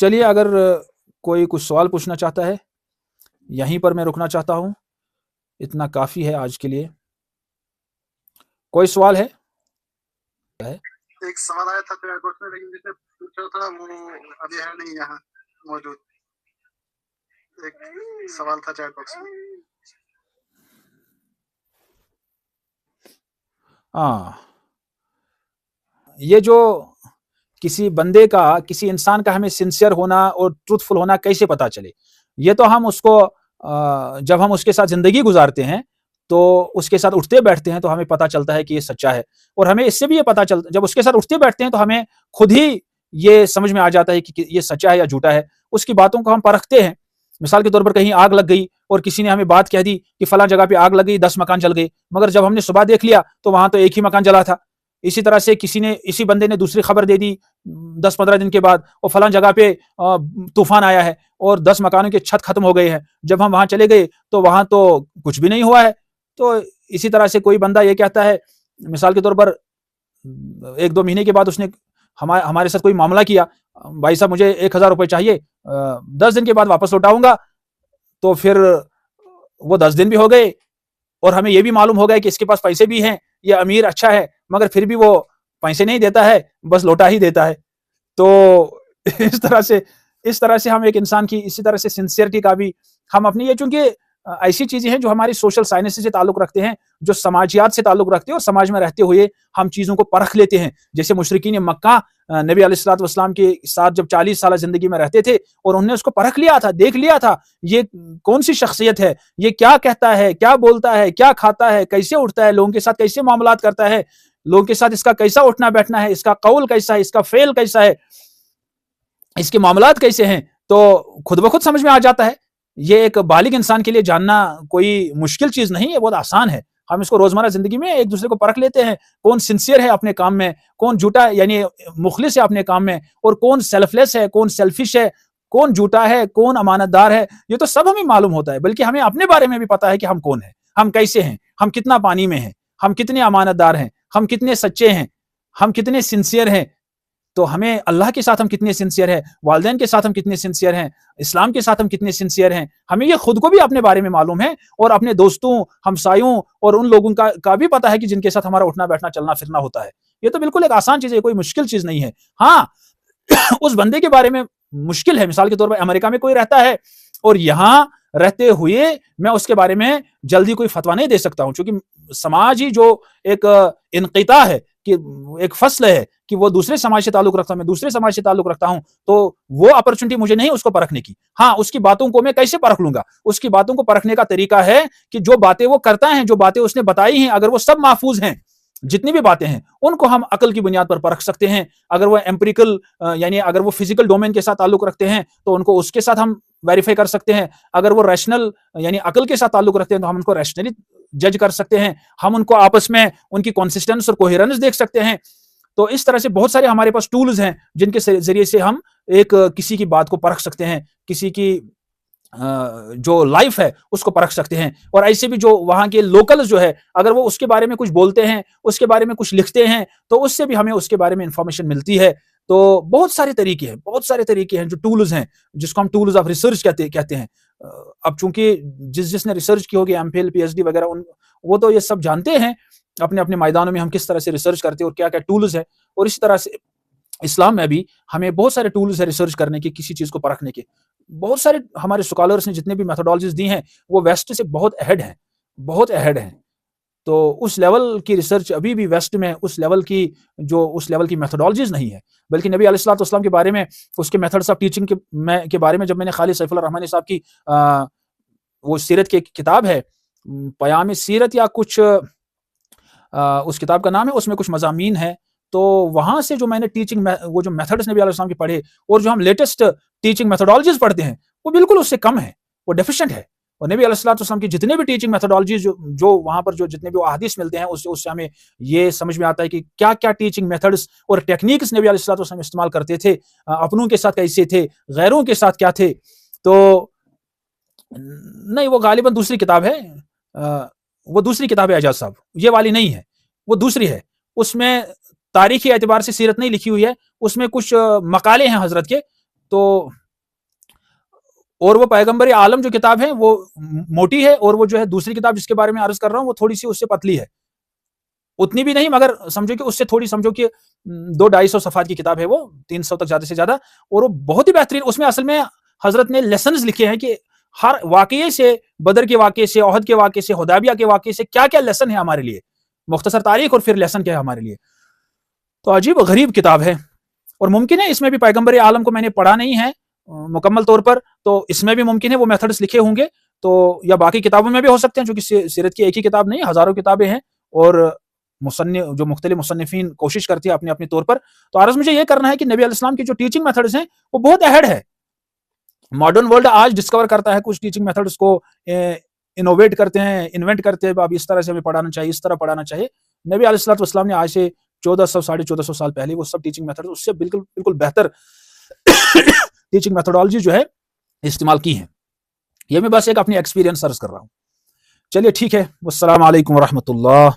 چلیے اگر کوئی کچھ سوال پوچھنا چاہتا ہے یہیں پر میں رکنا چاہتا ہوں، اتنا کافی ہے آج کے لیے. کوئی سوال ہے؟ ایک سوال آیا تھا چیٹ باکس میں، لیکن جس نے پوچھا تھا وہ ابھی ہے نہیں یہاں موجود. ایک سوال تھا چیٹ باکس میں. ہاں، یہ جو کسی بندے کا، کسی انسان کا ہمیں سنسیئر ہونا اور ٹروتھ فل ہونا کیسے پتا چلے؟ یہ تو ہم اس کو جب ہم اس کے ساتھ زندگی گزارتے ہیں تو اس کے ساتھ اٹھتے بیٹھتے ہیں تو ہمیں پتا چلتا ہے کہ یہ سچا ہے. اور ہمیں اس سے بھی یہ پتا چلتا، جب اس کے ساتھ اٹھتے بیٹھتے ہیں تو ہمیں خود ہی یہ سمجھ میں آ جاتا ہے کہ یہ سچا ہے یا جھوٹا ہے. اس کی باتوں کو ہم پرکھتے ہیں. مثال کے طور پر کہیں آگ لگ گئی اور کسی نے ہمیں بات کہہ دی کہ فلاں جگہ پہ آگ لگ گئی، 10 مکان جل گئے، مگر جب ہم نے صبح دیکھ لیا تو وہاں تو ایک ہی مکان جلا تھا. اسی طرح سے اسی بندے نے دوسری خبر دے دی 10-15 دن کے بعد، اور فلاں جگہ پہ طوفان آیا ہے اور 10 مکانوں کے چھت ختم ہو گئے ہیں. جب ہم وہاں چلے گئے تو وہاں تو کچھ بھی نہیں ہوا ہے. تو اسی طرح سے کوئی بندہ یہ کہتا ہے، مثال کے طور پر 1-2 مہینے کے بعد اس نے ہمارے ساتھ کوئی معاملہ کیا، بھائی صاحب مجھے 1000 روپے چاہیے، 10 دن کے بعد واپس لوٹاؤں گا. تو پھر وہ 10 دن بھی ہو گئے اور ہمیں یہ بھی معلوم ہو گیا کہ اس کے پاس پیسے بھی ہیں، یہ امیر اچھا ہے، مگر پھر بھی وہ پیسے نہیں دیتا ہے، بس لوٹا ہی دیتا ہے. تو اس طرح سے ہم ایک انسان کی اسی طرح سے سنسیئرٹی کا بھی ہم اپنی، یہ چونکہ ایسی چیزیں ہیں جو ہماری سوشل سائنس سے تعلق رکھتے ہیں، جو سماجیات سے تعلق رکھتے ہیں، اور سماج میں رہتے ہوئے ہم چیزوں کو پرکھ لیتے ہیں. جیسے مشرکین مکہ نبی علیہ الصلوۃ والسلام کے ساتھ جب 40 سالہ زندگی میں رہتے تھے اور انہوں نے اس کو پرکھ لیا تھا، دیکھ لیا تھا یہ کون سی شخصیت ہے، یہ کیا کہتا ہے، کیا بولتا ہے، کیا کھاتا ہے، کیسے اٹھتا ہے، لوگوں کے ساتھ کیسے معاملات کرتا ہے، لوگوں کے ساتھ اس کا کیسا اٹھنا بیٹھنا ہے، اس کا قول کیسا ہے، اس کا فعل کیسا ہے، اس کے معاملات کیسے ہیں. تو خود بخود سمجھ میں آ جاتا ہے. یہ ایک بالغ انسان کے لیے جاننا کوئی مشکل چیز نہیں ہے، بہت آسان ہے. ہم اس کو روزمرہ زندگی میں ایک دوسرے کو پرکھ لیتے ہیں، کون سنسیئر ہے اپنے کام میں، کون جھوٹا ہے یعنی مخلص ہے اپنے کام میں، اور کون سیلف لیس ہے، کون سیلفش ہے، کون جھوٹا ہے، کون امانت دار ہے. یہ تو سب ہمیں معلوم ہوتا ہے، بلکہ ہمیں اپنے بارے میں بھی پتا ہے کہ ہم کون ہیں، ہم کیسے ہیں، ہم کتنا پانی میں ہیں، ہم کتنے امانت دار ہیں، ہم کتنے سچے ہیں، ہم کتنے سنسیئر ہیں. تو ہمیں اللہ کے ساتھ ہم کتنے سنسیئر ہیں، والدین کے ساتھ ہم کتنے سنسیئر ہیں، اسلام کے ساتھ ہم کتنے سنسیئر ہیں. ہمیں یہ خود کو بھی اپنے بارے میں معلوم ہے، اور اپنے دوستوں، ہمسایوں اور ان لوگوں کا بھی پتا ہے کہ جن کے ساتھ ہمارا اٹھنا بیٹھنا چلنا پھرنا ہوتا ہے. یہ تو بالکل ایک آسان چیز ہے، کوئی مشکل چیز نہیں ہے. ہاں اس بندے کے بارے میں مشکل ہے، مثال کے طور پر امریکہ میں کوئی رہتا ہے اور یہاں رہتے ہوئے میں اس کے بارے میں جلدی کوئی فتویٰ نہیں دے سکتا ہوں، چونکہ سماجی جو ایک انقطاع ہے، کہ ایک فصل ہے کہ وہ دوسرے سماج سے تعلق رکھتا ہوں، میں دوسرے سماج سے تعلق رکھتا ہوں، تو وہ اپرچونٹی مجھے نہیں اس کو پرکھنے کی. ہاں اس کی باتوں کو میں کیسے پرکھ لوں گا؟ اس کی باتوں کو پرکھنے کا طریقہ ہے کہ جو باتیں وہ کرتا ہے، جو باتیں اس نے بتائی ہیں، اگر وہ سب محفوظ ہیں، جتنی بھی باتیں ہیں ان کو ہم عقل کی بنیاد پر پرکھ سکتے ہیں. اگر وہ ایمپیریکل یعنی اگر وہ فزیکل ڈومین کے ساتھ تعلق رکھتے ہیں تو ان کو اس کے ساتھ ہم ویریفائی کر سکتے ہیں. اگر وہ ریشنل یعنی عقل کے ساتھ تعلق رکھتے ہیں تو ہم ان کو ریشنلی جج کر سکتے ہیں. ہم ان کو آپس میں ان کی کنسسٹنس اور کوہیرنس دیکھ سکتے ہیں. تو اس طرح سے بہت سارے ہمارے پاس ٹولز ہیں جن کے ذریعے سے ہم ایک کسی کی بات کو پرکھ سکتے ہیں، کسی کی جو لائف ہے اس کو پرکھ سکتے ہیں. اور ایسے بھی جو وہاں کے لوکلز جو ہے، اگر وہ اس کے بارے میں کچھ بولتے ہیں، اس کے بارے میں کچھ لکھتے ہیں، تو اس سے بھی ہمیں اس کے بارے میں انفارمیشن ملتی ہے. تو بہت سارے طریقے ہیں جو ٹولز ہیں، جس کو ہم ٹولز آف ریسرچ کہتے ہیں. اب چونکہ جس نے ریسرچ کی ہوگی، M Phil P H D وغیرہ، وہ تو یہ سب جانتے ہیں اپنے اپنے میدانوں میں ہم کس طرح سے ریسرچ کرتے ہیں اور کیا کیا ٹولز ہیں. اور اسی طرح سے اسلام میں بھی ہمیں بہت سارے ٹولز ہیں ریسرچ کرنے کے، کسی چیز کو پرکھنے کے. بہت سارے ہمارے اسکالرس نے جتنے بھی میتھڈالوجیز دی ہیں وہ ویسٹ سے بہت اہیڈ ہیں. تو اس لیول کی ریسرچ ابھی بھی ویسٹ میں اس لیول کی میتھڈالوجیز نہیں ہے. بلکہ نبی علیہ الصلوۃ والسلام کے بارے میں، اس کے میتھڈس آف ٹیچنگ کے بارے میں جب میں نے خالد سیف اللہ رحمانی صاحب کی وہ سیرت کی کتاب ہے، پیام سیرت یا کچھ اس کتاب کا نام ہے، اس میں کچھ مضامین ہیں. تو وہاں سے جو میں نے ٹیچنگ وہ جو میتھڈس نبی علیہ السلام کے پڑھے، اور جو ہم لیٹسٹ ٹیچنگ میتھڈالوجیز پڑھتے ہیں وہ بالکل اس سے کم ہے، وہ ڈیفیشینٹ ہے. اور نبی علیہ الصلوۃ والسلام کی جتنے بھی ٹیچنگ میتھڈالوجیز جو وہاں پر جو جتنے بھی احادیث ملتے ہیں، اس سے ہمیں یہ سمجھ میں آتا ہے کہ کیا کیا ٹیچنگ میتھڈس اور ٹیکنیکس نبی علیہ الصلوۃ والسلام استعمال کرتے تھے، اپنوں کے ساتھ کیسے تھے، غیروں کے ساتھ کیا تھے. تو نہیں، وہ غالباً دوسری کتاب ہے، وہ دوسری کتاب ہے اعجاز صاحب، یہ والی نہیں ہے، وہ دوسری ہے. اس میں تاریخی اعتبار سے سیرت نہیں لکھی ہوئی ہے، اس میں کچھ مقالے ہیں حضرت کے، تو اور وہ پیغمبر عالم جو کتاب ہے وہ موٹی ہے، اور وہ جو ہے دوسری کتاب جس کے بارے میں عرض کر رہا ہوں وہ تھوڑی سی اس سے پتلی ہے، اتنی بھی نہیں مگر سمجھو کہ اس سے تھوڑی، سمجھو کہ 200-250 صفحات کی کتاب ہے، وہ 300 تک زیادہ سے زیادہ، اور وہ بہت ہی بہترین. اس میں اصل میں حضرت نے لیسنز لکھے ہیں کہ ہر واقعے سے، بدر کے واقعے سے، احد کے واقعے سے، حدیبیہ کے واقعے سے کیا کیا لیسن ہے ہمارے لیے، مختصر تاریخ اور پھر لیسن کیا ہے ہمارے لیے. تو عجیب و غریب کتاب ہے، اور ممکن ہے اس میں بھی پیغمبر عالم کو میں نے پڑھا نہیں ہے مکمل طور پر، تو اس میں بھی ممکن ہے وہ میتھڈز لکھے ہوں گے، تو یا باقی کتابوں میں بھی ہو سکتے ہیں، چونکہ سیرت کی ایک ہی کتاب نہیں، ہزاروں کتابیں ہیں، اور مصنف جو مختلف مصنفین کوشش کرتی ہے اپنے اپنے طور پر. تو عرض مجھے یہ کرنا ہے کہ نبی علیہ السلام کی جو ٹیچنگ میتھڈز ہیں وہ بہت اہڈ ہے. ماڈرن ورلڈ آج ڈسکور کرتا ہے کچھ ٹیچنگ میتھڈز کو، انوویٹ کرتے ہیں، انوینٹ کرتے ہیں، اب اس طرح سے ہمیں پڑھانا چاہیے، اس طرح پڑھانا چاہیے. نبی علیہ الصلوۃ والسلام نے آج سے 1400-1450 سال پہلے وہ سب ٹیچنگ میتھڈ اس سے بالکل بہتر ٹیچنگ میتھڈالوجی جو ہے استعمال کی ہے. یہ میں بس ایک اپنی ایکسپیرینس سرچ کر رہا ہوں. چلیے ٹھیک ہے، والسلام علیکم ورحمۃ اللہ.